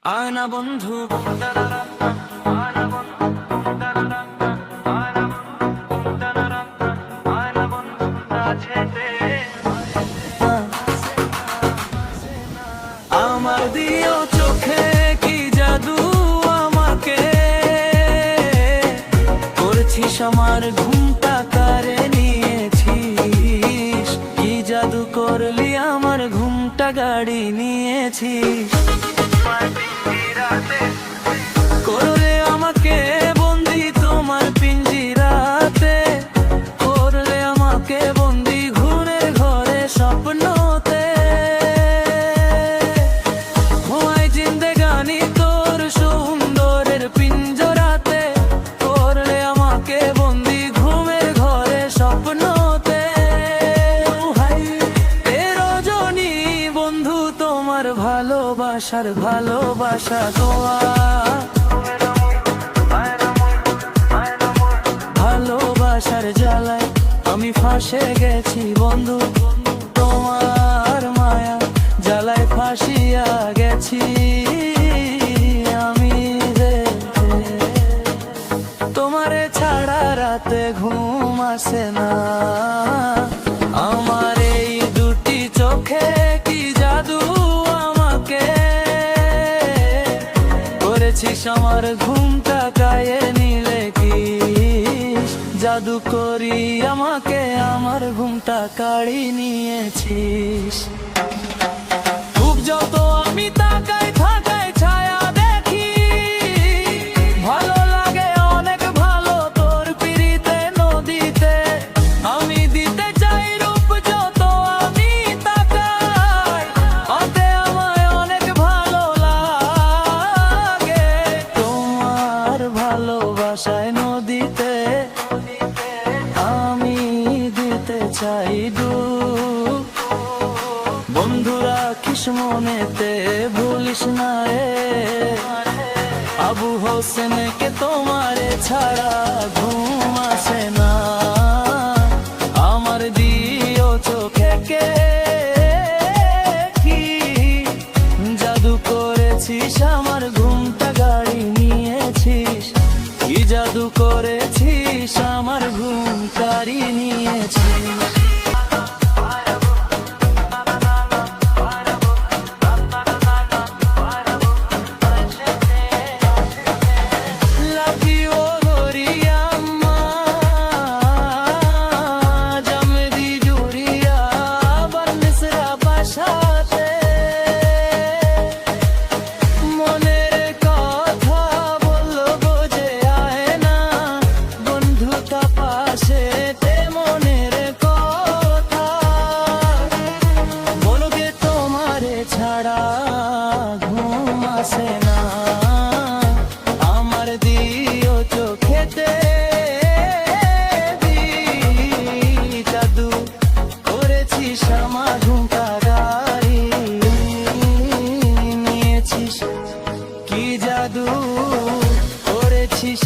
আয়না বন্ধু আমার দিও চোখে কি জাদু আমাকে করছিস আমার ঘুমটা কারে নিয়েছিস কি জাদু করলি আমার ঘুমটা গাড়ি নিয়েছিস করলে আমাকে বন্দি তোমার পিঞ্জিরাতে করলে আমাকে বন্দি ঘুরে ঘরে স্বপ্নতে হওয়ায় জিন্দেগানি তোর সুন্দরের পিঞ্জরাতে করলে আমাকে বন্দি ঘুমের ঘরে স্বপ্নতে এ রজনী বন্ধু তোমার ভালোবাসা ভালোবাসার জ্বালায় আমি ফাঁসে গেছি বন্ধু তোমার মায়া জ্বালায় ফাঁসিয়া গেছি আমি রে তোমারে ছাড়া রাতে ঘুম আসে না আমার এই দুটি চোখে কি জাদু আমাকে করেছিস আমার ঘুমটা কায়ে নিলে কি জাদু করি আমাকে আমার ঘুমটা কাড়ি নিয়েছিস খুব যত আমি তাকাই থাকাই ছায়া দেখি ভালো লাগে অনেক ভালো তোর পিরিতে নদীতে আমি দিতে চাই রূপ যত আমি তাকাই ওতে আমায় অনেক ভালো লাগে তোমার ভালোবাসায় নদীতে আমি দিতে চাই ডুব বন্ধুরা কিস মনেতে ভুলিস না রে আবু হোসেনকে তোমারে ছাড়া ঘুম আসে না আমার দিও চোখে কে কি জাদু করেছিস আমার ঘুমটা গাড়ি নিয়েছিস কি জাদু করেছিস আমার ঘুম কাড়ি নিয়েছিস ছাড়া ঘুম আসে না আমার দিও চোখেতে জাদু করেছিস আমার ঘুমটা গাড়ি নিয়েছিস কি জাদু করেছিস